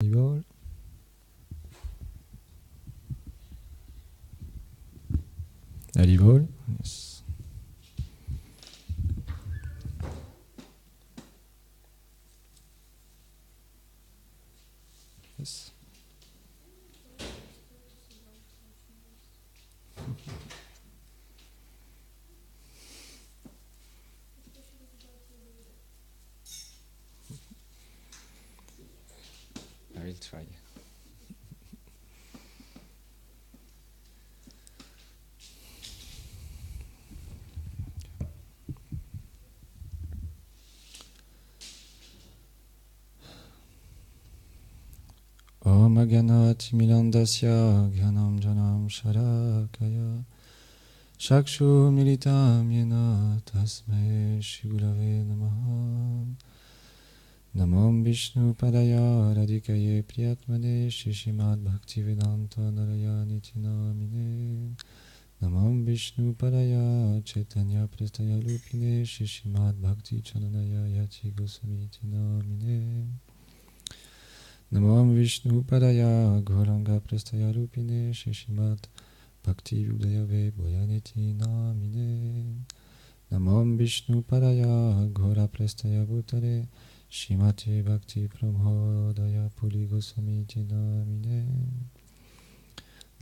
Haribol. Haribol. Yes. Yes. I will try. Om Ganati Milandasya Gyanam Janam Sharakaya Shakshu Militam Yena Tasme Shigurave Namaha Namam Vishnu Padaya Radhikaye Priyatmane Shishimad Bhaktivedanta Naraya Nitinamine Namam Vishnu Padaya Chaitanya Prestaya Lupine Shishimad Bhakti Chananaya Yati Goswami Tinamine Namam Vishnu Padaya Gauranga Prestaya Lupine Shishimad Bhakti Udayave Boyaniti Namine Namam Vishnu Padaya Gaura Prestaya Bhutare Shimati Bhakti Pramhodaya Puli Goswami Namine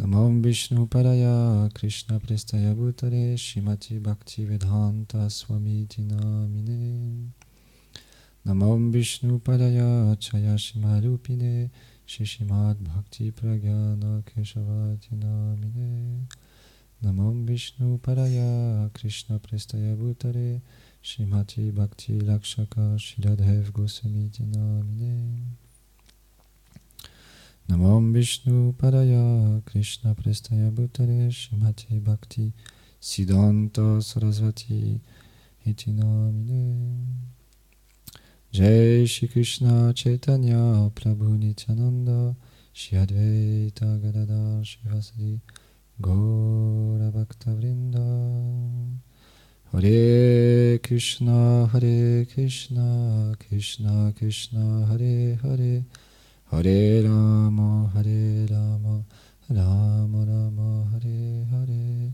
Namam Vishnu Padaya Krishna Prestaya Bhutare Shimati Bhakti Vedanta Swami Namine Namam Vishnu Padaya Chaya Shimalupine Shishimad Bhakti Pragyana Keshavati Namine Namam Vishnu Padaya Krishna Prestaya Bhutare Shimati Bhakti Lakshaka Shiladhev Goswami Namine Namam Vishnu Padaya Krishna Prestaya Bhutare Shimati Bhakti Siddhanta Sarasvati Iti Namine Jai Shri Krishna Chaitanya Prabhu Nityananda Shri Advaita Gadadhar Shivasadi Gaura Bhakta Vrinda Hare Krishna Krishna Krishna Hare Hare Hare Rama Rama Rama Hare Hare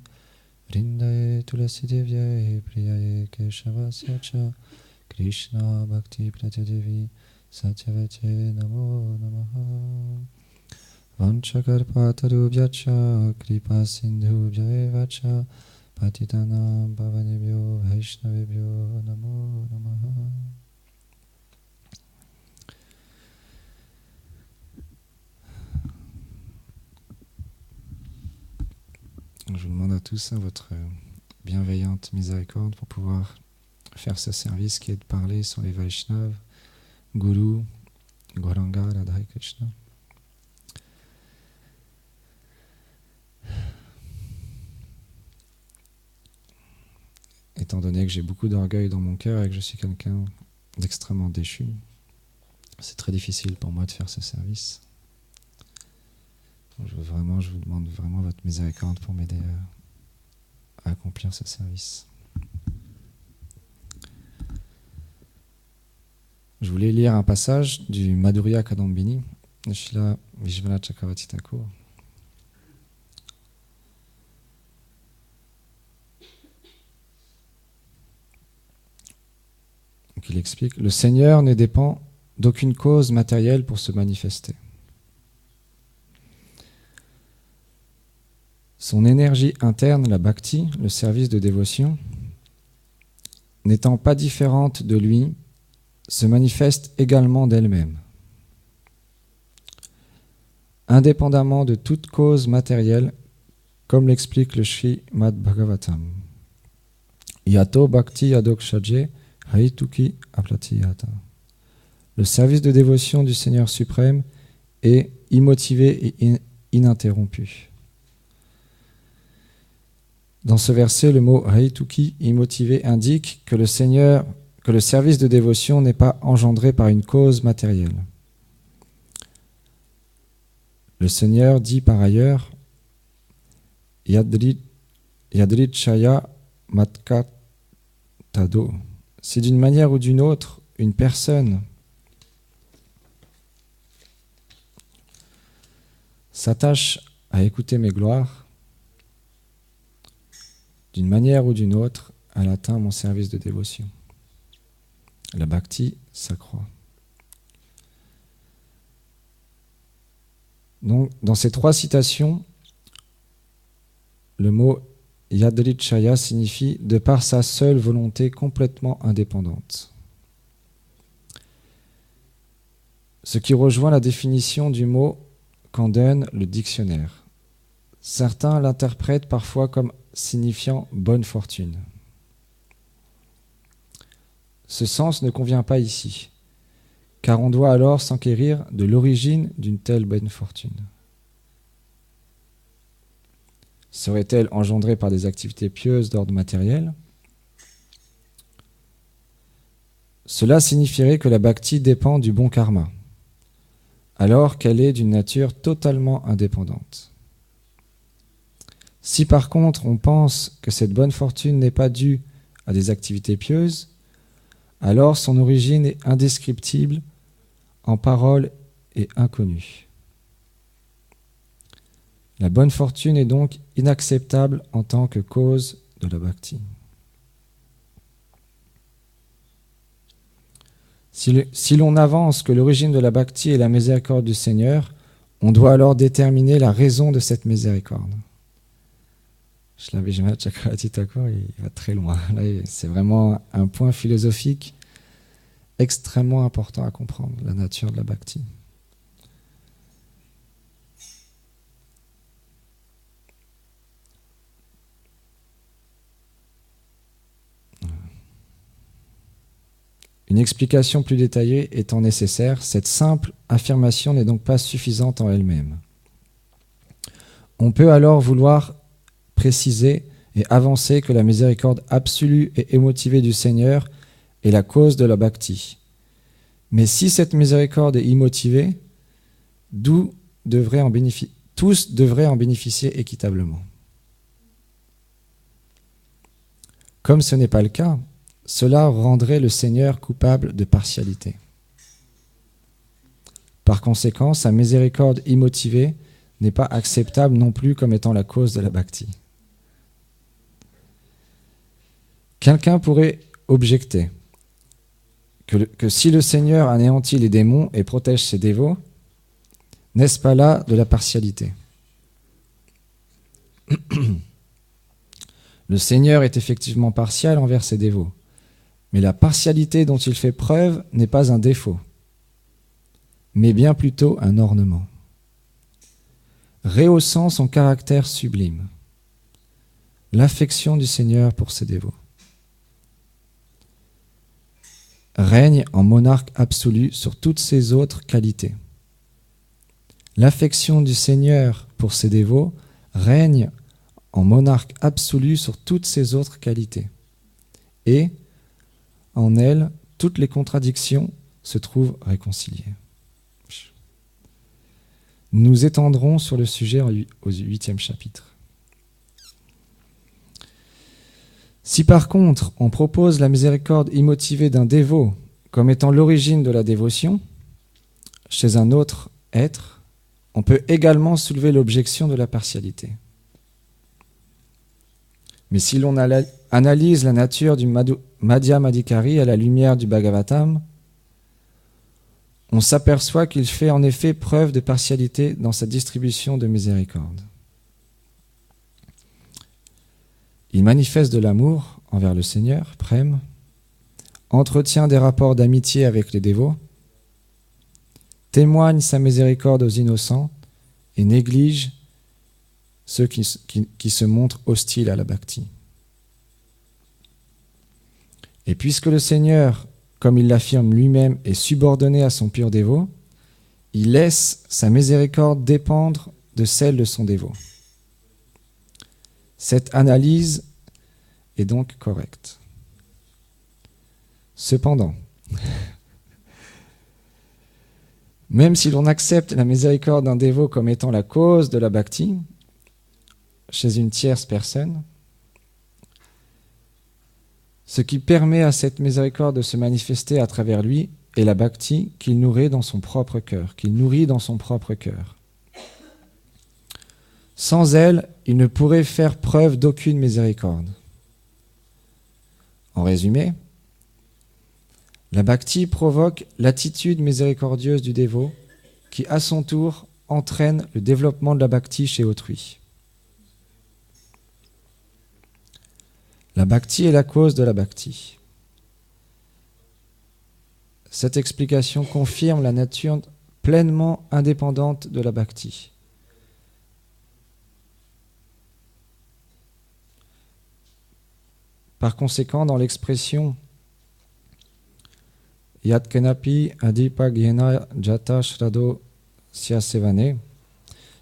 Vrindaye Tulasi Devyaye Priyaye Keshavasya Cha Krishna Bhakti Pratyadevi Satyavate Namo Namaha Vanchakarpatarubhyacha Kripa Sindhubhya Evacha Patitanam Pavanebhyo Vaishnavebhyo Namo Namaha. Je vous demande à tous votre bienveillante miséricorde pour pouvoir faire ce service qui est de parler sur les Vaishnavas, Guru, Gauranga, Radha et Krishna. Étant donné que j'ai beaucoup d'orgueil dans mon cœur et que je suis quelqu'un d'extrêmement déchu, c'est très difficile pour moi de faire ce service. Donc je vous demande vraiment votre miséricorde pour m'aider à accomplir ce service. Je voulais lire un passage du Madhurya Kadambini de Srila Vishwanath Chakravarti Thakur. Donc il explique: le Seigneur ne dépend d'aucune cause matérielle pour se manifester. Son énergie interne, la bhakti, le service de dévotion, n'étant pas différente de lui, se manifeste également d'elle-même. Indépendamment de toute cause matérielle, comme l'explique le Srimad Bhagavatam. Yato bhakti yadokshaje haituki aplatiyata. Le service de dévotion du Seigneur suprême est immotivé et ininterrompu. Dans ce verset, le mot haituki, immotivé, indique que le service de dévotion n'est pas engendré par une cause matérielle. Le Seigneur dit par ailleurs Yadrichaya matkatado. Si d'une manière ou d'une autre, une personne s'attache à écouter mes gloires, d'une manière ou d'une autre, elle atteint mon service de dévotion. La bhakti s'accroît. Donc, dans ces 3 citations, le mot yadrichaya signifie de par sa seule volonté complètement indépendante. Ce qui rejoint la définition du mot qu'en donne le dictionnaire. Certains l'interprètent parfois comme signifiant bonne fortune. Ce sens ne convient pas ici, car on doit alors s'enquérir de l'origine d'une telle bonne fortune. Serait-elle engendrée par des activités pieuses d'ordre matériel ? Cela signifierait que la bhakti dépend du bon karma, alors qu'elle est d'une nature totalement indépendante. Si par contre on pense que cette bonne fortune n'est pas due à des activités pieuses, alors son origine est indescriptible en paroles et inconnue. La bonne fortune est donc inacceptable en tant que cause de la bhakti. Si l'on avance que l'origine de la bhakti est la miséricorde du Seigneur, on doit alors déterminer la raison de cette miséricorde. Srila Vijnana Chakravarti Thakur, il va très loin. Là, c'est vraiment un point philosophique extrêmement important à comprendre, la nature de la bhakti. Une explication plus détaillée étant nécessaire, cette simple affirmation n'est donc pas suffisante en elle-même. On peut alors vouloir préciser et avancer que la miséricorde absolue et émotivée du Seigneur est la cause de la bhakti. Mais si cette miséricorde est immotivée, tous devraient en bénéficier équitablement. Comme ce n'est pas le cas, cela rendrait le Seigneur coupable de partialité. Par conséquent, sa miséricorde immotivée n'est pas acceptable non plus comme étant la cause de la bhakti. Quelqu'un pourrait objecter que si le Seigneur anéantit les démons et protège ses dévots, n'est-ce pas là de la partialité ? Le Seigneur est effectivement partial envers ses dévots, mais la partialité dont il fait preuve n'est pas un défaut, mais bien plutôt un ornement, rehaussant son caractère sublime, l'affection du Seigneur pour ses dévots. Règne en monarque absolu sur toutes ses autres qualités. L'affection du Seigneur pour ses dévots règne en monarque absolu sur toutes ses autres qualités. Et, en elle, toutes les contradictions se trouvent réconciliées. Nous étendrons sur le sujet au 8e chapitre. Si par contre on propose la miséricorde immotivée d'un dévot comme étant l'origine de la dévotion, chez un autre être, on peut également soulever l'objection de la partialité. Mais si l'on analyse la nature du Madhyamadikari à la lumière du Bhagavatam, on s'aperçoit qu'il fait en effet preuve de partialité dans sa distribution de miséricorde. Il manifeste de l'amour envers le Seigneur, prem, entretient des rapports d'amitié avec les dévots, témoigne sa miséricorde aux innocents et néglige ceux qui se montrent hostiles à la bhakti. Et puisque le Seigneur, comme il l'affirme lui-même, est subordonné à son pur dévot, il laisse sa miséricorde dépendre de celle de son dévot. Cette analyse est donc correcte. Cependant, même si l'on accepte la miséricorde d'un dévot comme étant la cause de la bhakti, chez une tierce personne, ce qui permet à cette miséricorde de se manifester à travers lui est la bhakti qu'il nourrit dans son propre cœur, Sans elle, il ne pourrait faire preuve d'aucune miséricorde. En résumé, la bhakti provoque l'attitude miséricordieuse du dévot qui, à son tour, entraîne le développement de la bhakti chez autrui. La bhakti est la cause de la bhakti. Cette explication confirme la nature pleinement indépendante de la bhakti. Par conséquent, dans l'expression Yat kenapi adipagyena jata shrado syasevane,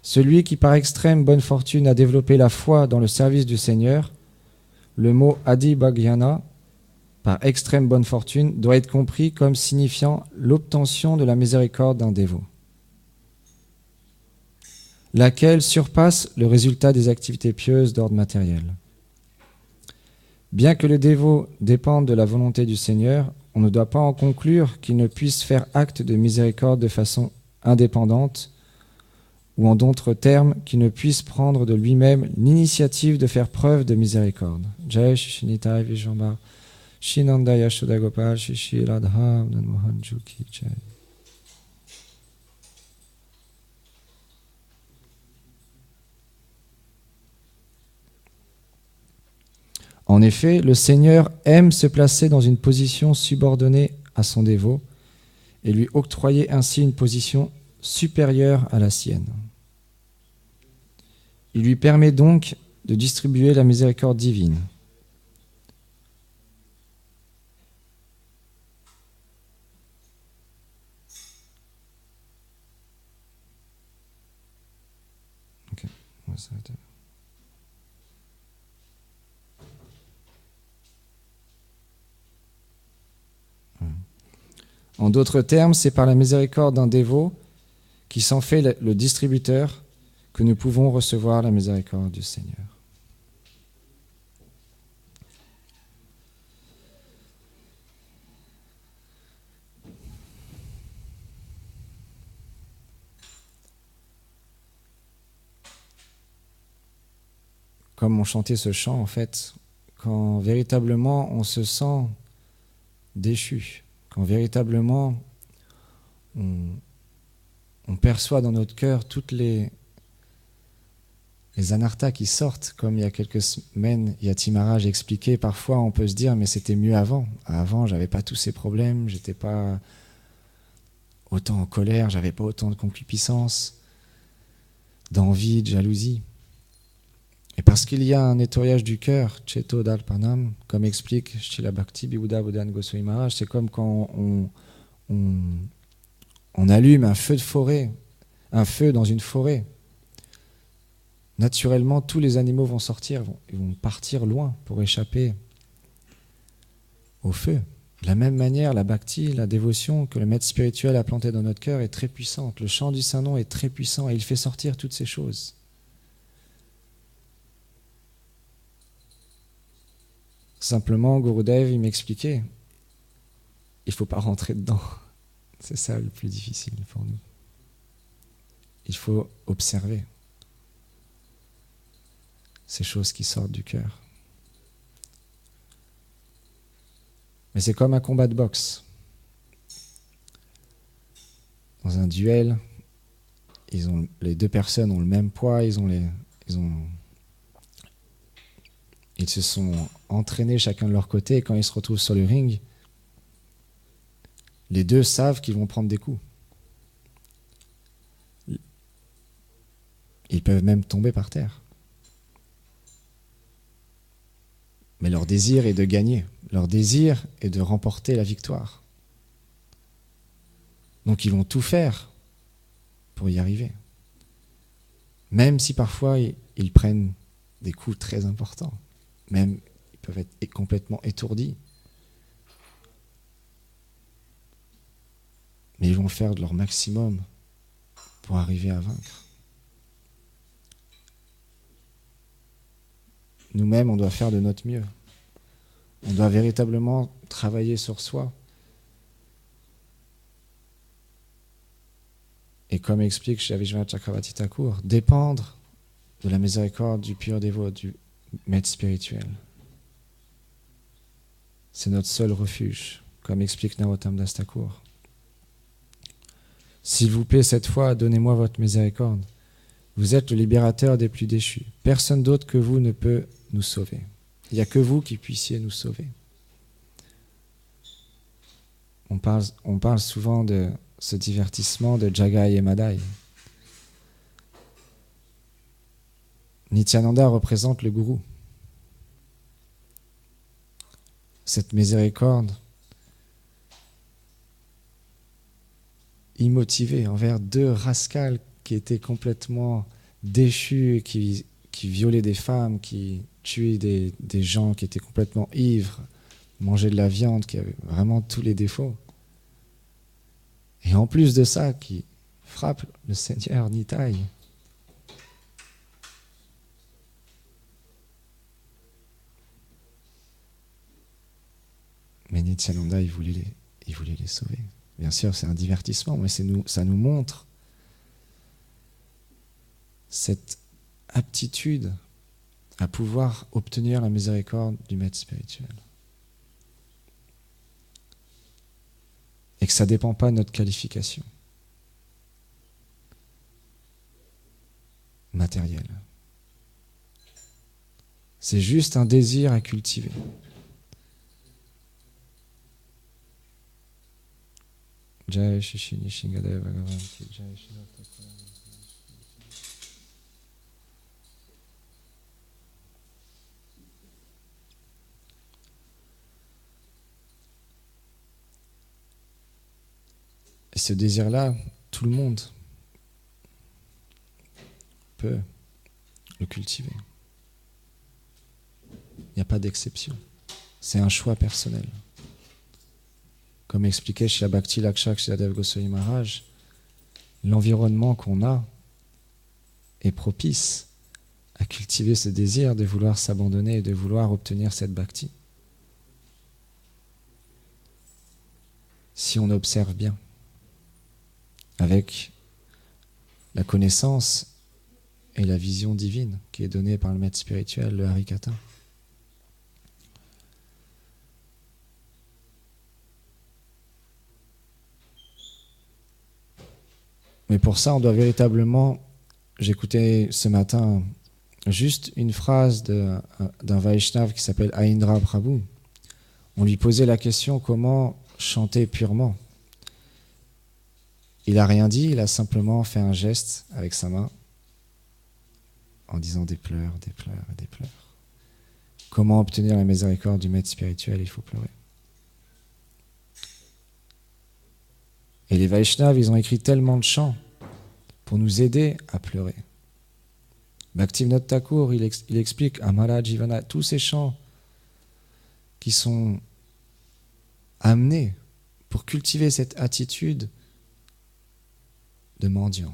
celui qui par extrême bonne fortune a développé la foi dans le service du Seigneur, le mot adibhagyana, par extrême bonne fortune, doit être compris comme signifiant l'obtention de la miséricorde d'un dévot, laquelle surpasse le résultat des activités pieuses d'ordre matériel. Bien que le dévot dépende de la volonté du Seigneur, on ne doit pas en conclure qu'il ne puisse faire acte de miséricorde de façon indépendante, ou en d'autres termes, qu'il ne puisse prendre de lui-même l'initiative de faire preuve de miséricorde. Jai Shishinitai Vijamba Shinanda Yashoda Gopal Shishi Radha Mohan Juki Jai. En effet, le Seigneur aime se placer dans une position subordonnée à son dévot et lui octroyer ainsi une position supérieure à la sienne. Il lui permet donc de distribuer la miséricorde divine. Ok, on va s'arrêter. En d'autres termes, c'est par la miséricorde d'un dévot qui s'en fait le distributeur que nous pouvons recevoir la miséricorde du Seigneur. Comme on chantait ce chant, en fait, quand véritablement on se sent déchu, quand véritablement on perçoit dans notre cœur toutes les anarthas qui sortent, comme il y a quelques semaines, Yati Maharaj expliquait, parfois on peut se dire mais c'était mieux avant. Avant, j'avais pas tous ces problèmes, j'étais pas autant en colère, j'avais pas autant de concupiscence, d'envie, de jalousie. Et parce qu'il y a un nettoyage du cœur, Cheto Dalpanam, comme explique Srila Bhakti Bibuddha Bodhan Goswami Maharaj, c'est comme quand on allume un feu de forêt, un feu dans une forêt. Naturellement, tous les animaux vont sortir, ils vont partir loin pour échapper au feu. De la même manière, la bhakti, la dévotion que le maître spirituel a plantée dans notre cœur est très puissante. Le chant du Saint-Nom est très puissant et il fait sortir toutes ces choses. Simplement, Gurudev, il m'expliquait, il ne faut pas rentrer dedans. C'est ça le plus difficile pour nous. Il faut observer ces choses qui sortent du cœur. Mais c'est comme un combat de boxe. Dans un duel, les deux personnes ont le même poids, ils se sont entraînés chacun de leur côté, et quand ils se retrouvent sur le ring, les deux savent qu'ils vont prendre des coups. Ils peuvent même tomber par terre. Mais leur désir est de gagner. Leur désir est de remporter la victoire. Donc ils vont tout faire pour y arriver. Même si parfois ils prennent des coups très importants. Même ils peuvent être complètement étourdis. Mais ils vont faire de leur maximum pour arriver à vaincre. Nous-mêmes, on doit faire de notre mieux. On doit véritablement travailler sur soi. Et comme explique Shri Vishwanath Chakravarti Thakur, dépendre de la miséricorde du pur dévot, du maître spirituel. C'est notre seul refuge, comme explique Narottam Das Thakur. S'il vous plaît, cette fois, donnez-moi votre miséricorde. Vous êtes le libérateur des plus déchus. Personne d'autre que vous ne peut nous sauver. Il n'y a que vous qui puissiez nous sauver. On parle souvent de ce divertissement de Jagai et Madai. Nityananda représente le gourou. Cette miséricorde immotivée envers deux rascals qui étaient complètement déchus, qui violaient des femmes, qui tuaient des gens qui étaient complètement ivres, mangeaient de la viande, qui avaient vraiment tous les défauts. Et en plus de ça, qui frappent le Seigneur Nitai. Mais Nityananda, il voulait les sauver. Bien sûr, c'est un divertissement, mais ça nous montre cette aptitude à pouvoir obtenir la miséricorde du maître spirituel. Et que ça ne dépend pas de notre qualification matérielle. C'est juste un désir à cultiver. Jai Shri Nishingadeva Bhagavan Ki Jai Shri Dr. Et ce désir-là, tout le monde peut le cultiver. Il n'y a pas d'exception. C'est un choix personnel. Comme expliquait Srila Bhakti Lakshak Sriladev Goswami Maharaj, l'environnement qu'on a est propice à cultiver ce désir de vouloir s'abandonner et de vouloir obtenir cette bhakti. Si on observe bien, avec la connaissance et la vision divine qui est donnée par le maître spirituel, le Harikata. Mais pour ça, on doit véritablement... J'écoutais ce matin juste une phrase d'un Vaishnav qui s'appelle Aindra Prabhu. On lui posait la question comment chanter purement. Il n'a rien dit, il a simplement fait un geste avec sa main en disant des pleurs, des pleurs, des pleurs. Comment obtenir la miséricorde du maître spirituel? Il faut pleurer. Et les Vaishnavas, ils ont écrit tellement de chants pour nous aider à pleurer. Bhaktivinoda Thakur, il explique Amara Jivana, tous ces chants qui sont amenés pour cultiver cette attitude de mendiant.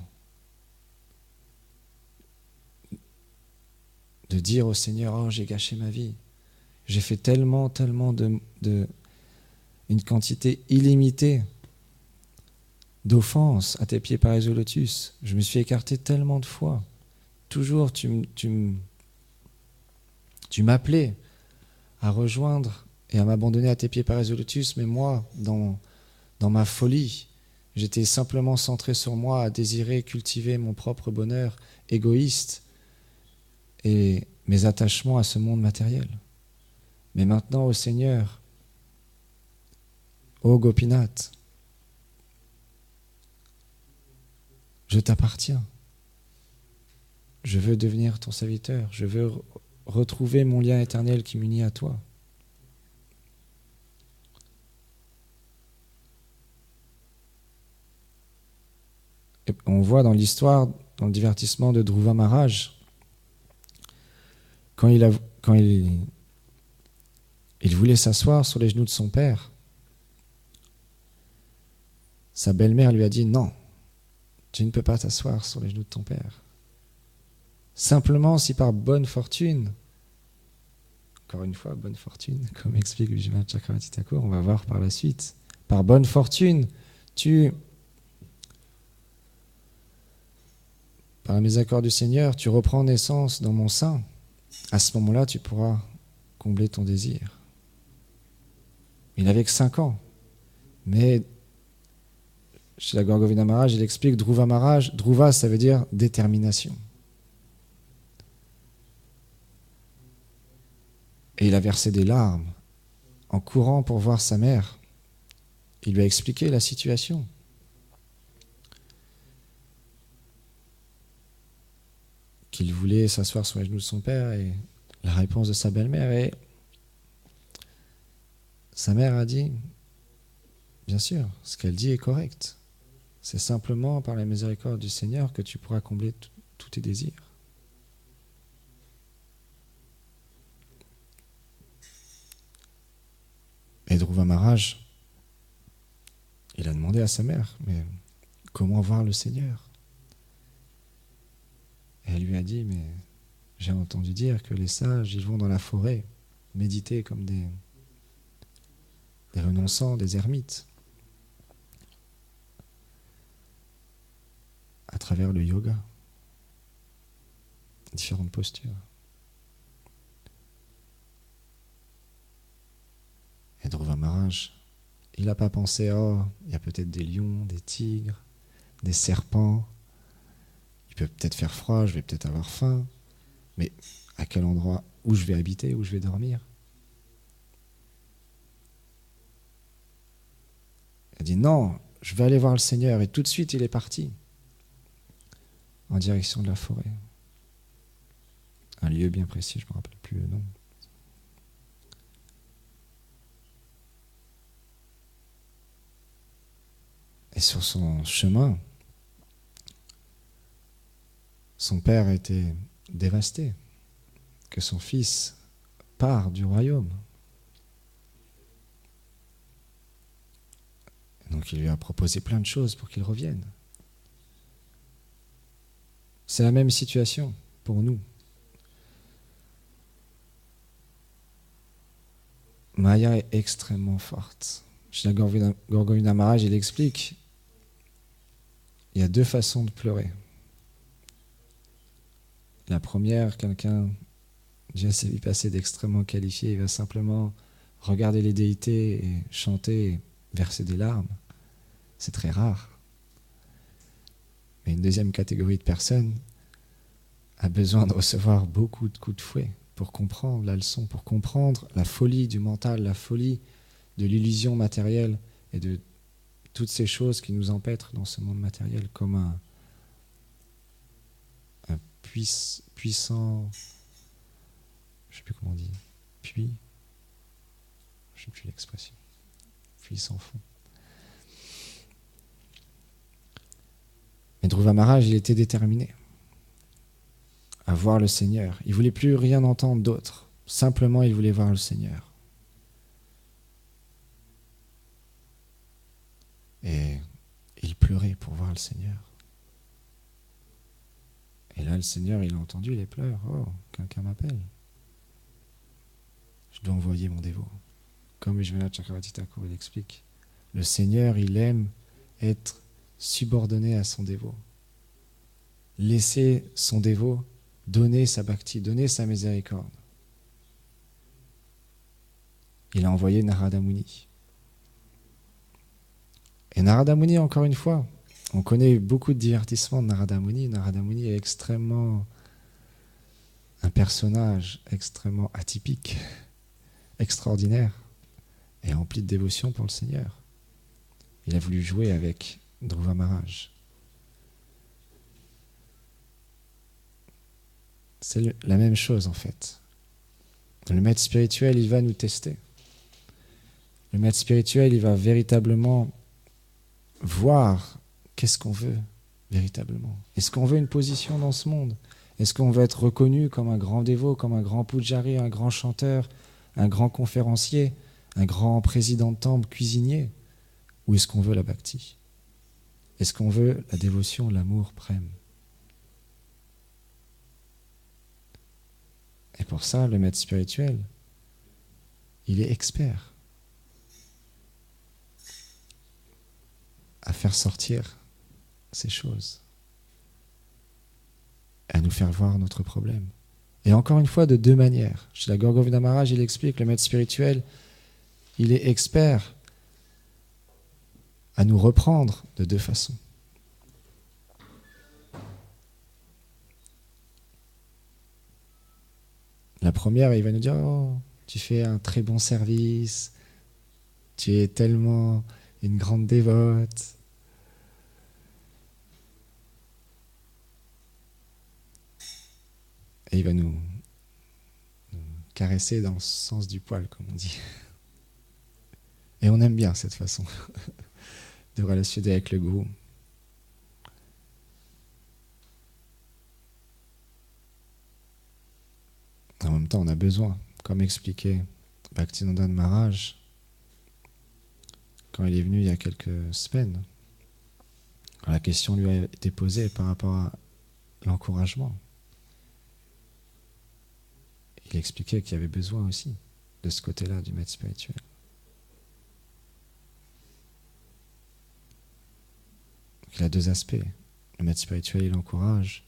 De dire au Seigneur, oh, j'ai gâché ma vie. J'ai fait tellement une quantité illimitée d'offenses à tes pieds pareils au lotus. Je me suis écarté tellement de fois. Toujours, tu m'appelais à rejoindre et à m'abandonner à tes pieds pareils au lotus, mais moi, dans ma folie, j'étais simplement centré sur moi, à désirer cultiver mon propre bonheur égoïste et mes attachements à ce monde matériel. Mais maintenant, ô Seigneur, ô Gopinath, je t'appartiens. Je veux devenir ton serviteur. Je veux retrouver mon lien éternel qui m'unit à toi. Et on voit dans l'histoire, dans le divertissement de Dhruva Maharaj, quand il voulait s'asseoir sur les genoux de son père, sa belle-mère lui a dit « Non, tu ne peux pas t'asseoir sur les genoux de ton père. Simplement si par bonne fortune, encore une fois, bonne fortune, comme explique Vishwanath Chakravarti Thakur, on va voir par la suite, par bonne fortune, tu par la miséricorde du Seigneur, tu reprends naissance dans mon sein, à ce moment-là, tu pourras combler ton désir. Il n'avait que 5 ans, mais chez la Gaur Govinda Maharaj, il explique Dhruva Maharaj. Dhruva, ça veut dire détermination. Et il a versé des larmes en courant pour voir sa mère. Il lui a expliqué la situation. Qu'il voulait s'asseoir sur les genoux de son père et la réponse de sa belle-mère. Et sa mère a dit, bien sûr, ce qu'elle dit est correct. C'est simplement par la miséricorde du Seigneur que tu pourras combler tous tes désirs. Et Dhruva Maharaj, il a demandé à sa mère, mais comment voir le Seigneur? Et elle lui a dit, mais j'ai entendu dire que les sages, ils vont dans la forêt, méditer comme des renonçants, des ermites, à travers le yoga, différentes postures. Et Dhruva Maharaj, il n'a pas pensé, oh, il y a peut-être des lions, des tigres, des serpents, il peut peut-être faire froid, je vais peut-être avoir faim, mais à quel endroit, où je vais habiter, où je vais dormir? Il a dit, non, je vais aller voir le Seigneur, et tout de suite il est parti en direction de la forêt. Un lieu bien précis, je ne me rappelle plus le nom. Et sur son chemin, son père était dévasté, que son fils part du royaume. Donc il lui a proposé plein de choses pour qu'il revienne. C'est la même situation pour nous. Maya est extrêmement forte. Chez la Gaur Govinda Maharaj, il explique, il y a 2 façons de pleurer. La première, quelqu'un, j'ai assez vu passer d'extrêmement qualifié, il va simplement regarder les déités et chanter et verser des larmes. C'est très rare. Mais une deuxième catégorie de personnes a besoin de recevoir beaucoup de coups de fouet pour comprendre la leçon, pour comprendre la folie du mental, la folie de l'illusion matérielle et de toutes ces choses qui nous empêtrent dans ce monde matériel comme un puissant, je ne sais plus comment on dit, puits, je ne sais plus l'expression, puits sans fond. Mais Dhruva Maharaj, il était déterminé à voir le Seigneur. Il ne voulait plus rien entendre d'autre. Simplement, il voulait voir le Seigneur. Et il pleurait pour voir le Seigneur. Et là, le Seigneur, il a entendu les pleurs. Oh, quelqu'un m'appelle. Je dois envoyer mon dévot. Comme Vishwanath Chakravarti Thakur l'explique, le Seigneur, il aime être subordonné à son dévot. Laisser son dévot donner sa bhakti, donner sa miséricorde. Il a envoyé Narada Muni. Et Narada Muni, encore une fois, on connaît beaucoup de divertissements de Narada Muni. Narada Muni est extrêmement un personnage extrêmement atypique, extraordinaire et rempli de dévotion pour le Seigneur. Il a voulu jouer avec Dhruva Maharaj. C'est la même chose en fait. Le maître spirituel, il va nous tester. Le maître spirituel, il va véritablement voir qu'est-ce qu'on veut véritablement. Est-ce qu'on veut une position dans ce monde? Est-ce qu'on veut être reconnu comme un grand dévot, comme un grand pujari, un grand chanteur, un grand conférencier, un grand président de temple, cuisinier? Ou est-ce qu'on veut la bhakti? Est-ce qu'on veut la dévotion, l'amour prème? Et pour ça, le maître spirituel, il est expert à faire sortir ces choses. nous faire voir notre problème. Et encore une fois, de deux manières. Chez la Gaur Govinda Maharaj, il explique, le maître spirituel, il est expert à nous reprendre de deux façons. La première, il va nous dire, oh, tu fais un très bon service, tu es tellement une grande dévote. Et il va nous caresser dans le sens du poil, comme on dit. Et on aime bien cette façon de relationner avec le gourou. En même temps, on a besoin, comme expliquait Bhaktinandana Maharaj, quand il est venu il y a quelques semaines, quand la question lui a été posée par rapport à l'encouragement. Il expliquait qu'il y avait besoin aussi de ce côté-là du maître spirituel. Il a deux aspects. Le maître spirituel, il encourage,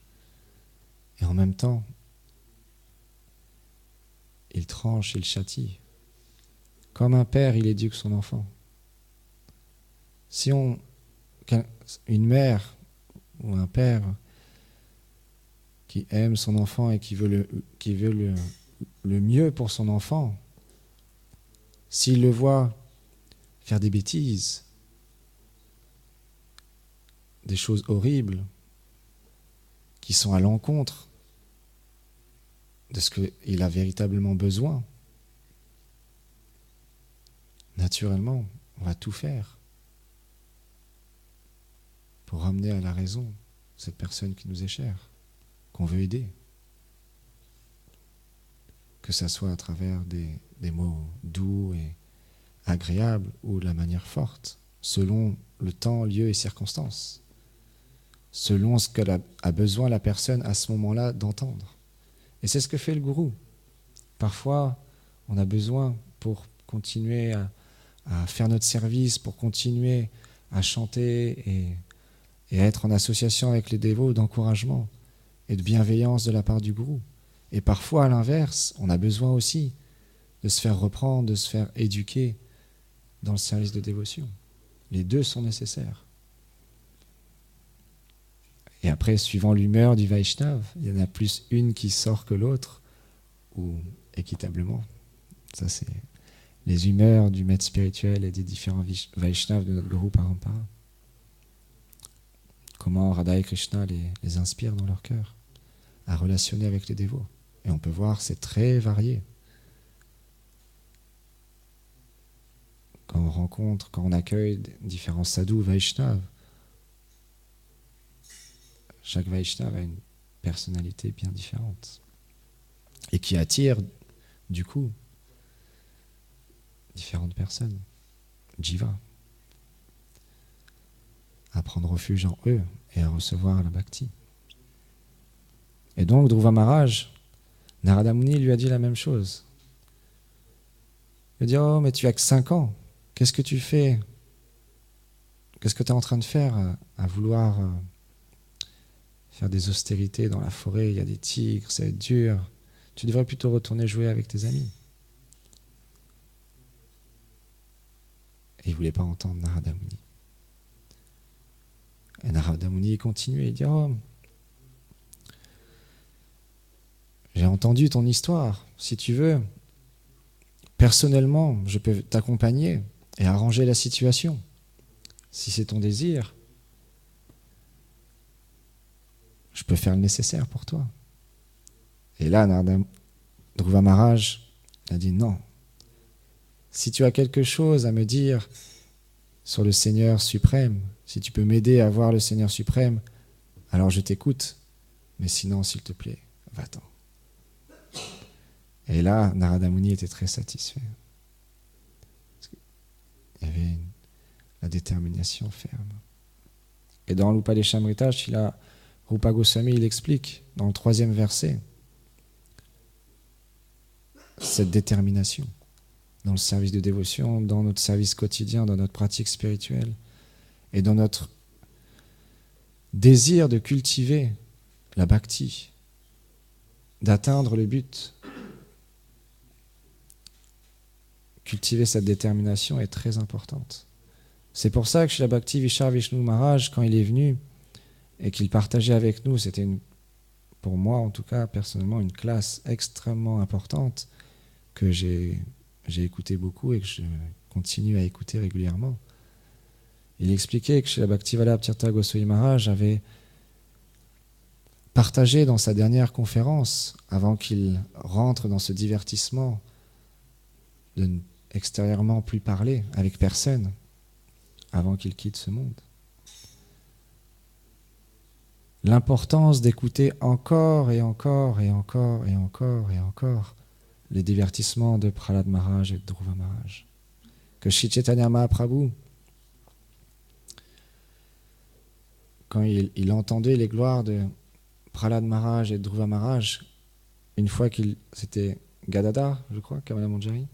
et en même temps, il tranche, il châtie. Comme un père, il éduque son enfant. Si une mère ou un père qui aime son enfant et qui veut le mieux pour son enfant, s'il le voit faire des bêtises, des choses horribles qui sont à l'encontre de ce qu'il a véritablement besoin, naturellement, on va tout faire pour ramener à la raison cette personne qui nous est chère, qu'on veut aider. Que ça soit à travers des mots doux et agréables ou de la manière forte, selon le temps, lieu et circonstances, selon ce qu'elle a besoin la personne à ce moment-là d'entendre. Et c'est ce que fait le gourou. Parfois, on a besoin pour continuer à faire notre service, pour continuer à chanter et à être en association avec les dévots d'encouragement et de bienveillance de la part du gourou. Et parfois, à l'inverse, on a besoin aussi de se faire reprendre, de se faire éduquer dans le service de dévotion. Les deux sont nécessaires. Et après, suivant l'humeur du Vaishnav, il y en a plus une qui sort que l'autre, ou équitablement. Ça, c'est les humeurs du maître spirituel et des différents Vaishnavas de notre Guru Parampara. Comment Radha et Krishna les inspirent dans leur cœur à relationner avec les dévots. Et on peut voir, c'est très varié. Quand on rencontre, quand on accueille différents sadhus Vaishnavas, chaque Vaishnava a une personnalité bien différente et qui attire, du coup, différentes personnes, jiva, à prendre refuge en eux et à recevoir la bhakti. Et donc, Dhruva Maharaj, Narada Muni lui a dit la même chose. Il a dit, oh, mais tu as que 5 ans, qu'est-ce que tu fais? Qu'est-ce que tu es en train de faire à vouloir faire des austérités dans la forêt, il y a des tigres, ça va être dur. Tu devrais plutôt retourner jouer avec tes amis. Et il ne voulait pas entendre Narada Muni. Et Narada Muni continuait, il dit, oh, j'ai entendu ton histoire, si tu veux, personnellement, je peux t'accompagner et arranger la situation. Si c'est ton désir, je peux faire le nécessaire pour toi. Et là, Dhruva Maharaj a dit non. Si tu as quelque chose à me dire sur le Seigneur suprême, si tu peux m'aider à voir le Seigneur suprême, alors je t'écoute. Mais sinon, s'il te plaît, va-t'en. Et là, Narada Muni était très satisfait. Il y avait la détermination ferme. Et dans l'Upadeshamrita, Rupa Goswami, il explique dans le 3e verset cette détermination dans le service de dévotion, dans notre service quotidien, dans notre pratique spirituelle et dans notre désir de cultiver la bhakti, d'atteindre le but. Cultiver cette détermination est très importante. C'est pour ça que Srila Bhakti Vishar Vishnu Maharaj, quand il est venu et qu'il partageait avec nous, c'était pour moi en tout cas personnellement une classe extrêmement importante que j'ai écouté beaucoup et que je continue à écouter régulièrement. Il expliquait que Srila Bhaktivinoda Tirtha Goswami Maharaj avait partagé dans sa dernière conférence, avant qu'il rentre dans ce divertissement de extérieurement plus parler avec personne, avant qu'il quitte ce monde. L'importance d'écouter encore et encore et encore et encore et encore les divertissements de Prahlad Maharaj et de Dhruva Maharaj. Que Shri Chaitanya Mahaprabhu, quand il entendait les gloires de Prahlad Maharaj et de Dhruva Maharaj, une fois c'était Gadadhar, je crois, Kamala Manjari,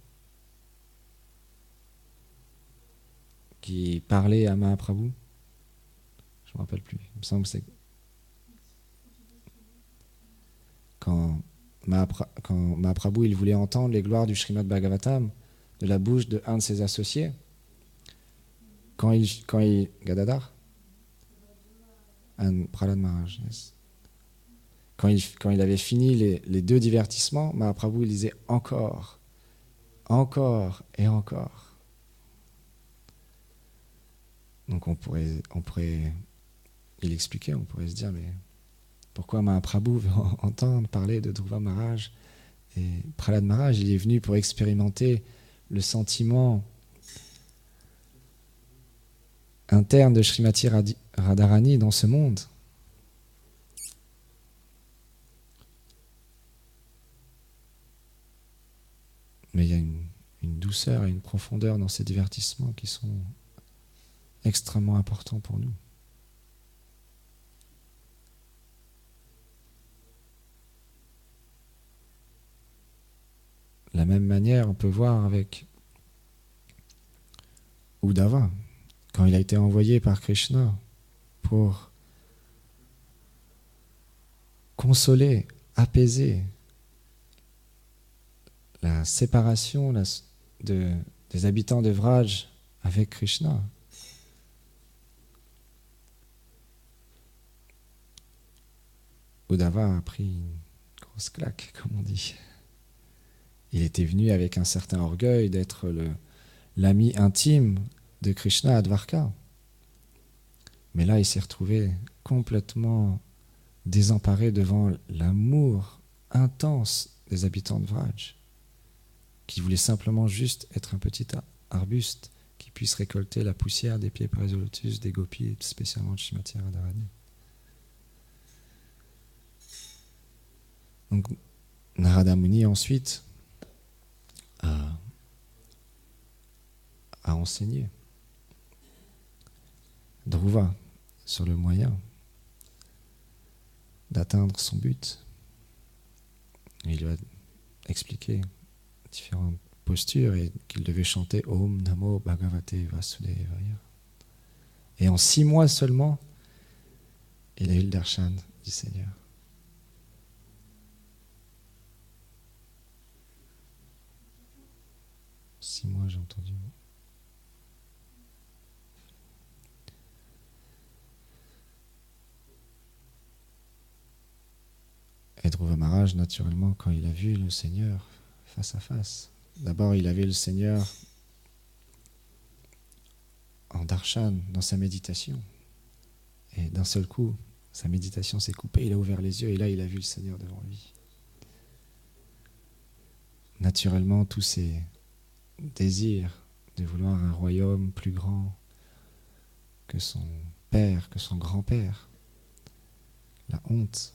qui parlait à Mahaprabhu. Je ne me rappelle plus. Il me semble que c'est quand Mahaprabhu il voulait entendre les gloires du Srimad Bhagavatam de la bouche d'un de ses associés. Quand il Gadadhar, Prahlad Maharaj, yes. Quand il avait fini les deux divertissements, Mahaprabhu il disait encore, encore et encore. Donc on pourrait il expliquait, on pourrait se dire, mais pourquoi Mahaprabhu veut entendre parler de Dhruva Maharaj et Prahlad Maharaj, il est venu pour expérimenter le sentiment interne de Srimati Radharani dans ce monde. Mais il y a une douceur et une profondeur dans ces divertissements qui sont extrêmement importants pour nous. De la même manière, on peut voir avec Uddhava, quand il a été envoyé par Krishna pour consoler, apaiser la séparation des habitants de Vraj avec Krishna. Uddhava a pris une grosse claque, comme on dit. Il était venu avec un certain orgueil d'être l'ami intime de Krishna à Dvarka. Mais là, il s'est retrouvé complètement désemparé devant l'amour intense des habitants de Vraj, qui voulaient simplement juste être un petit arbuste qui puisse récolter la poussière des pieds par les lotus des gopis, et spécialement de Srimati Radharani. Donc, Narada Muni ensuite a enseigné Dhruva sur le moyen d'atteindre son but. Et il lui a expliqué différentes postures et qu'il devait chanter Om Namo Bhagavate Vasudevaya. Et en 6 mois seulement, il a eu le darshan du Seigneur. Six mois, j'ai entendu. Et Dhruva Maharaj, naturellement, quand il a vu le Seigneur face à face, d'abord il avait le Seigneur en darshan, dans sa méditation. Et d'un seul coup, sa méditation s'est coupée, il a ouvert les yeux et là il a vu le Seigneur devant lui. Naturellement, tous ces désirs de vouloir un royaume plus grand que son père, que son grand-père, la honte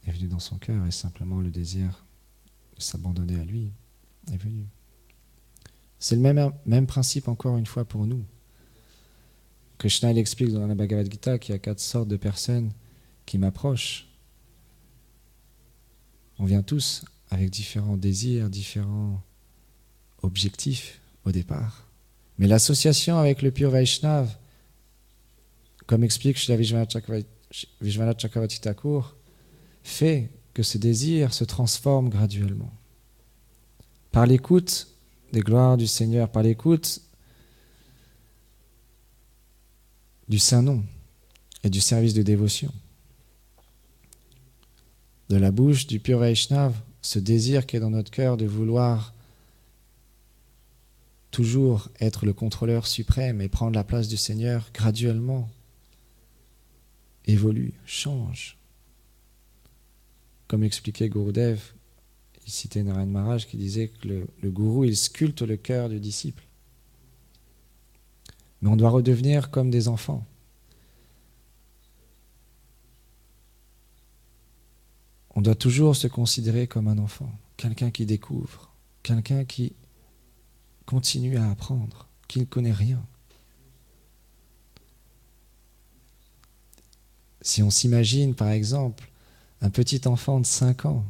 est venue dans son cœur et simplement le désir de s'abandonner à lui est venu. C'est le même principe encore une fois pour nous. Krishna il explique dans la Bhagavad Gita qu'il y a 4 sortes de personnes qui m'approchent. On vient tous avec différents désirs, différents objectifs au départ. Mais l'association avec le pur Vaishnav, comme explique Srila Vishwanath Chakravarti Thakur, fait que ce désir se transforme graduellement. Par l'écoute des gloires du Seigneur, par l'écoute du Saint-Nom et du service de dévotion. De la bouche du pur Vaishnav, ce désir qui est dans notre cœur de vouloir toujours être le contrôleur suprême et prendre la place du Seigneur, graduellement évolue, change. Comme expliquait Gurudev, il citait Narayan Maharaj qui disait que le gourou, il sculpte le cœur du disciple. Mais on doit redevenir comme des enfants. On doit toujours se considérer comme un enfant, quelqu'un qui découvre, quelqu'un qui continue à apprendre, qui ne connaît rien. Si on s'imagine, par exemple, un petit enfant de 5 ans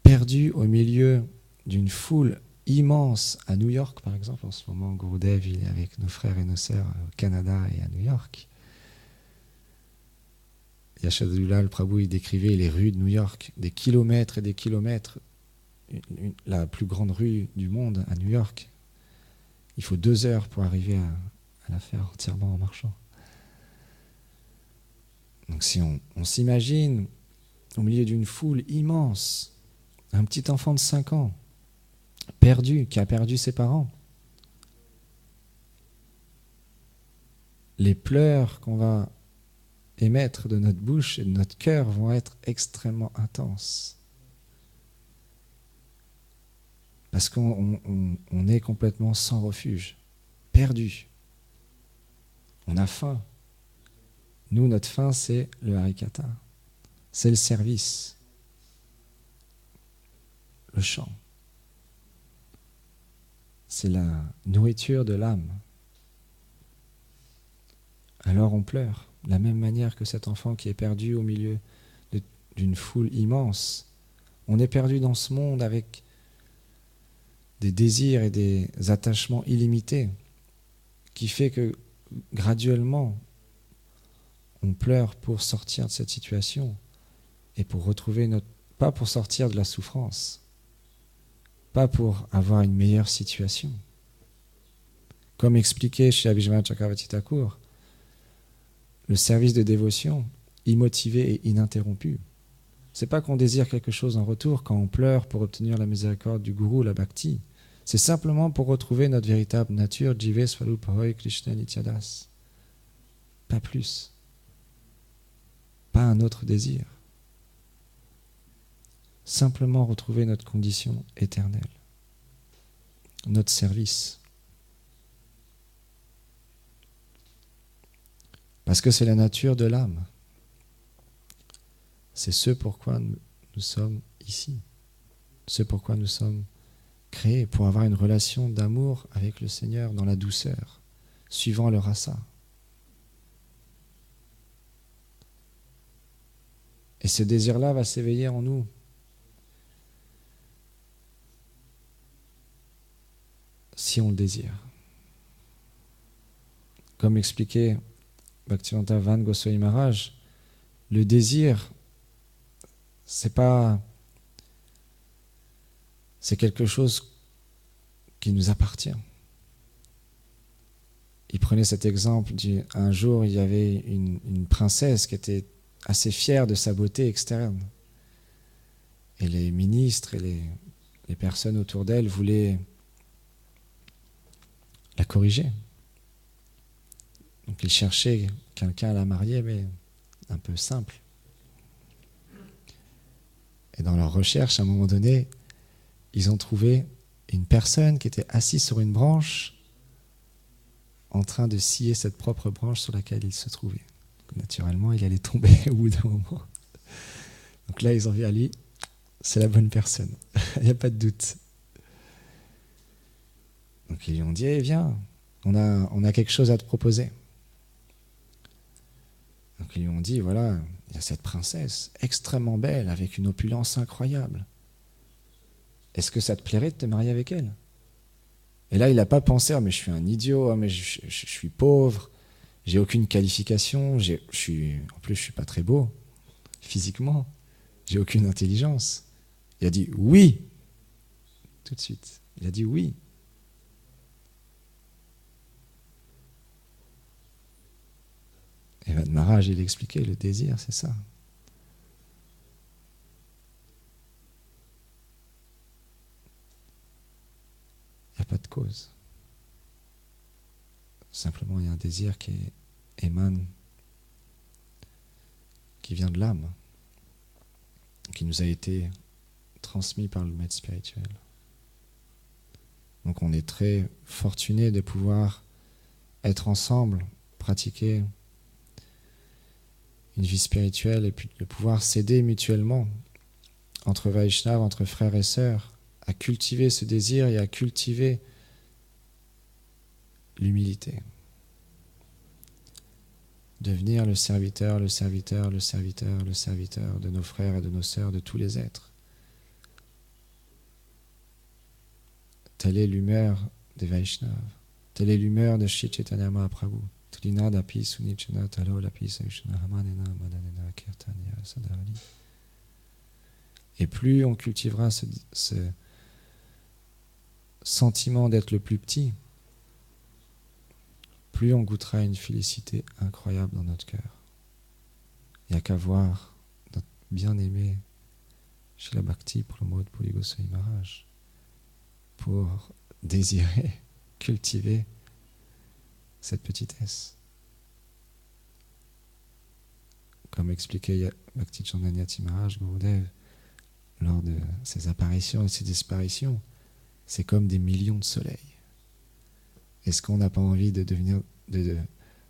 perdu au milieu d'une foule immense à New York, par exemple. En ce moment, Gurudev, il est avec nos frères et nos sœurs au Canada et à New York. Yashodhara Prabhu, il décrivait les rues de New York, des kilomètres et des kilomètres. La plus grande rue du monde à New York. Il faut 2 heures pour arriver à la faire entièrement en marchant. Donc si on s'imagine au milieu d'une foule immense, un petit enfant de 5 ans, perdu, qui a perdu ses parents, les pleurs qu'on va émettre de notre bouche et de notre cœur vont être extrêmement intenses. Parce qu'on est complètement sans refuge, perdu. On a faim. Nous, notre faim, c'est le harikata. C'est le service. Le chant. C'est la nourriture de l'âme. Alors on pleure, de la même manière que cet enfant qui est perdu au milieu d'une foule immense. On est perdu dans ce monde avec des désirs et des attachements illimités qui fait que graduellement on pleure pour sortir de cette situation et pour retrouver pas pour sortir de la souffrance, pas pour avoir une meilleure situation. Comme expliqué chez Abhijamana Chakravarti Thakur, le service de dévotion, immotivé et ininterrompu, c'est pas qu'on désire quelque chose en retour quand on pleure pour obtenir la miséricorde du gourou, la bhakti. C'est simplement pour retrouver notre véritable nature, Jive Swarupa Hoy Krishna Nityadas. Pas plus. Pas un autre désir. Simplement retrouver notre condition éternelle. Notre service. Parce que c'est la nature de l'âme. C'est ce pourquoi nous sommes ici. Ce pourquoi nous sommes créés, pour avoir une relation d'amour avec le Seigneur dans la douceur, suivant le rasa. Et ce désir-là va s'éveiller en nous. Si on le désire. Comme expliquait Bhaktivedanta Van Goswami Maharaj, le désir, c'est quelque chose qui nous appartient. Il prenait cet exemple, un jour il y avait une princesse qui était assez fière de sa beauté externe. Et les ministres et les personnes autour d'elle voulaient la corriger. Donc ils cherchaient quelqu'un à la marier, mais un peu simple. Et dans leur recherche, à un moment donné, ils ont trouvé une personne qui était assise sur une branche en train de scier cette propre branche sur laquelle il se trouvait. Donc, naturellement, il allait tomber au bout d'un moment. Donc là, ils ont vu Ali, c'est la bonne personne. Il n'y a pas de doute. Donc ils lui ont dit, viens, on a quelque chose à te proposer. Donc ils lui ont dit, voilà, il y a cette princesse extrêmement belle, avec une opulence incroyable. Est-ce que ça te plairait de te marier avec elle? Et là, il n'a pas pensé, mais je suis un idiot, mais je suis pauvre, j'ai aucune qualification, en plus je suis pas très beau physiquement, j'ai aucune intelligence. Il a dit oui, tout de suite. Il a dit oui. Et Van Maharaj, il expliquait, le désir, c'est ça. Il n'y a pas de cause. Simplement, il y a un désir qui émane, qui vient de l'âme, qui nous a été transmis par le maître spirituel. Donc on est très fortuné de pouvoir être ensemble, pratiquer une vie spirituelle et puis de pouvoir s'aider mutuellement entre Vaishnavas, entre frères et sœurs, à cultiver ce désir et à cultiver l'humilité. Devenir le serviteur, le serviteur, le serviteur, le serviteur de nos frères et de nos sœurs, de tous les êtres. Telle est l'humeur des Vaishnavas. Telle est l'humeur de Shri Chaitanya Mahaprabhu. Trinadapi Sunichana Talolapi Saishna Hamanena Madanena Kirtanya Sadhavani. Et plus on cultivera ce sentiment d'être le plus petit, plus on goûtera une félicité incroyable dans notre cœur. Il n'y a qu'à voir notre bien-aimé Srila Bhakti Pramod Puri Goswami Maharaj pour désirer, cultiver cette petitesse. Comme expliquait Bhakti Chandanyati Maharaj Gurudev lors de ses apparitions et ses disparitions, c'est comme des millions de soleils. Est-ce qu'on n'a pas envie de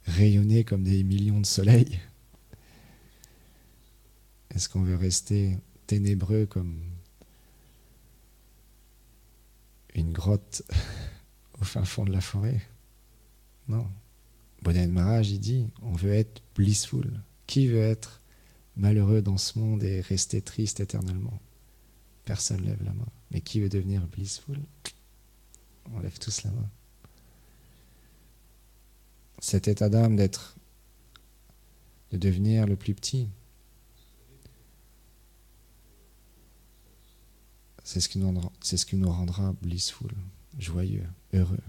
rayonner comme des millions de soleils? Est-ce qu'on veut rester ténébreux comme une grotte au fin fond de la forêt? Non. Bodhidharma Maharaj, il dit, on veut être blissful. Qui veut être malheureux dans ce monde et rester triste éternellement? Personne ne lève la main. Mais qui veut devenir blissful? On lève tous la main. Cet état d'âme de devenir le plus petit, c'est ce qui nous rendra blissful, joyeux, heureux.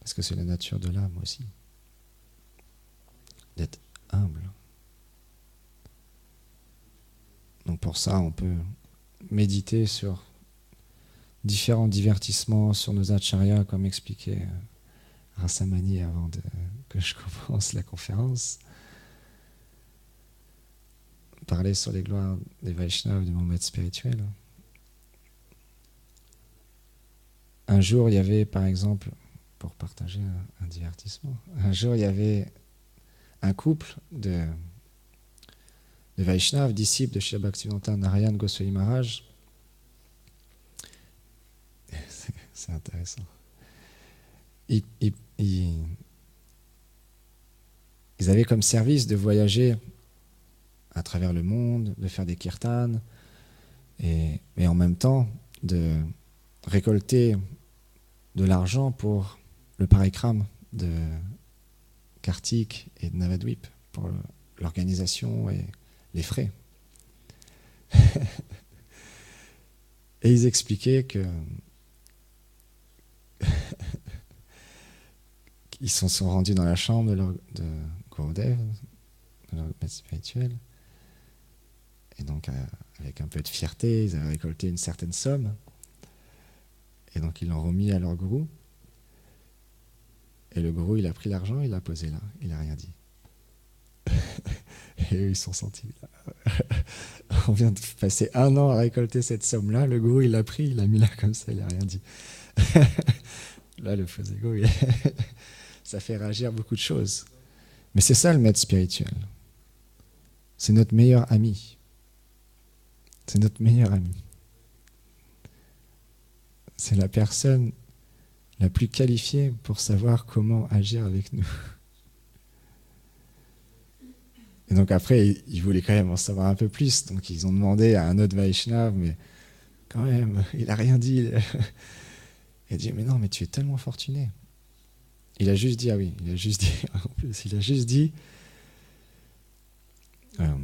Parce que c'est la nature de l'âme aussi, d'être humble. Donc pour ça, on peut méditer sur différents divertissements, sur nos acharyas, comme expliquait Rasamani avant que je commence la conférence. Parler sur les gloires des Vaishnavas, de mon maître spirituel. Un jour, il y avait, par exemple, pour partager un divertissement, un jour, il y avait un couple de Vaishnavas, disciples de Srila Bhaktivedanta Narayana Goswami Maharaj. C'est intéressant. Ils avaient comme service de voyager à travers le monde, de faire des kirtans, et en même temps de récolter de l'argent pour le parikram de Kartik et de Navadvip, pour l'organisation et les frais. Et ils expliquaient que ils se sont rendus dans la chambre de Gurudev, de leur maître spirituel, et donc avec un peu de fierté, ils avaient récolté une certaine somme, et donc ils l'ont remis à leur gourou, et le gourou il a pris l'argent, il l'a posé là, il n'a rien dit. Et eux ils sont sentis on vient de passer 1 an à récolter cette somme là, le gourou il l'a pris, il l'a mis là comme ça, il n'a rien dit. Là le faux égo ça fait réagir beaucoup de choses, mais c'est ça le maître spirituel, c'est notre meilleur ami, c'est notre meilleur ami, c'est la personne la plus qualifiée pour savoir comment agir avec nous. Et donc après, ils voulaient quand même en savoir un peu plus. Donc ils ont demandé à un autre Vaishnava, mais quand même, il n'a rien dit. Il a dit, mais non, mais tu es tellement fortuné. il a juste dit, ah oui, il a juste dit, en plus, il a juste dit, alors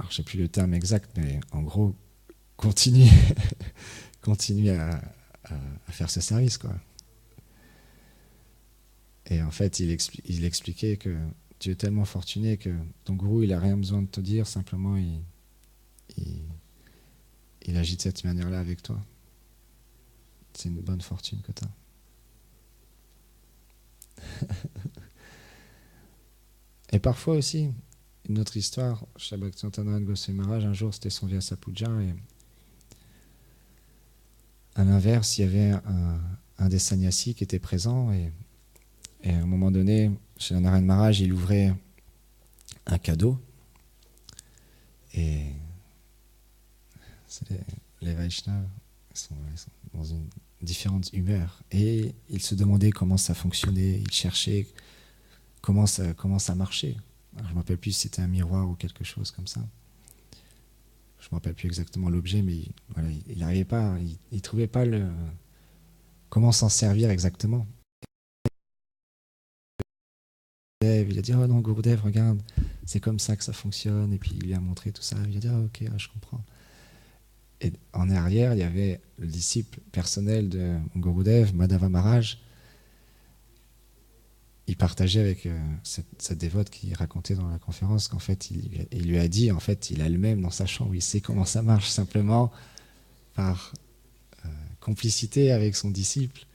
je sais plus le terme exact, mais en gros, continue, continue à faire ce service, quoi. Et en fait, il expliquait que tu es tellement fortuné que ton gourou, il a rien besoin de te dire, simplement il, il agit de cette manière-là avec toi. C'est une bonne fortune que tu as. Et parfois aussi, une autre histoire, chez Bhaktivedanta Goswami Maharaj, un jour c'était son Vyasa Puja, et à l'inverse, il y avait un des sannyasis qui était présent, et à un moment donné, chez Narayan Maharaj, il ouvrait un cadeau, et les Vaishnavas sont dans une différente humeur, et ils se demandaient comment ça fonctionnait, ils cherchaient comment ça marchait. Alors, je ne me rappelle plus si c'était un miroir ou quelque chose comme ça. Je ne me rappelle plus exactement l'objet, mais voilà, il n'arrivait pas, il ne trouvait pas comment s'en servir exactement. Il a dit, oh non, Gurudev, regarde, c'est comme ça que ça fonctionne, et puis il lui a montré tout ça, il a dit, ah, ok, je comprends. Et en arrière, il y avait le disciple personnel de Gurudev, Madhava Maharaj. Il partageait avec cette dévote qui racontait dans la conférence qu'en fait, il lui a dit, en fait, il a le même dans sa chambre, il sait comment ça marche, simplement par complicité avec son disciple,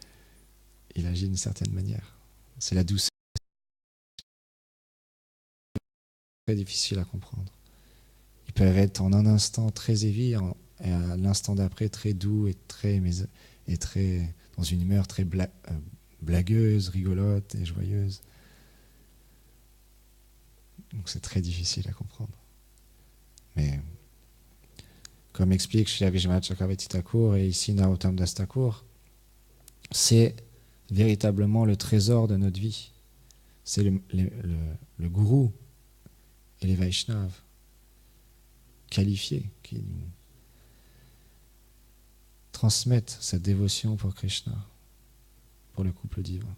il agit d'une certaine manière. C'est la douceur, très difficile à comprendre. Ils peuvent être en un instant très heavy, et à l'instant d'après très doux et très dans une humeur très blagueuse, rigolote et joyeuse. Donc c'est très difficile à comprendre. Mais comme explique Srila Vishwanath Chakravarti Thakur et ici Narottam Das Thakur, c'est véritablement le trésor de notre vie. C'est le gourou et les Vaishnavas qualifiés qui nous transmettent cette dévotion pour Krishna, pour le couple divin.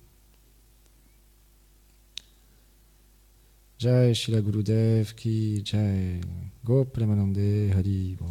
Jai Shila Gurudev ki Jai Go Premanande Hari Bo.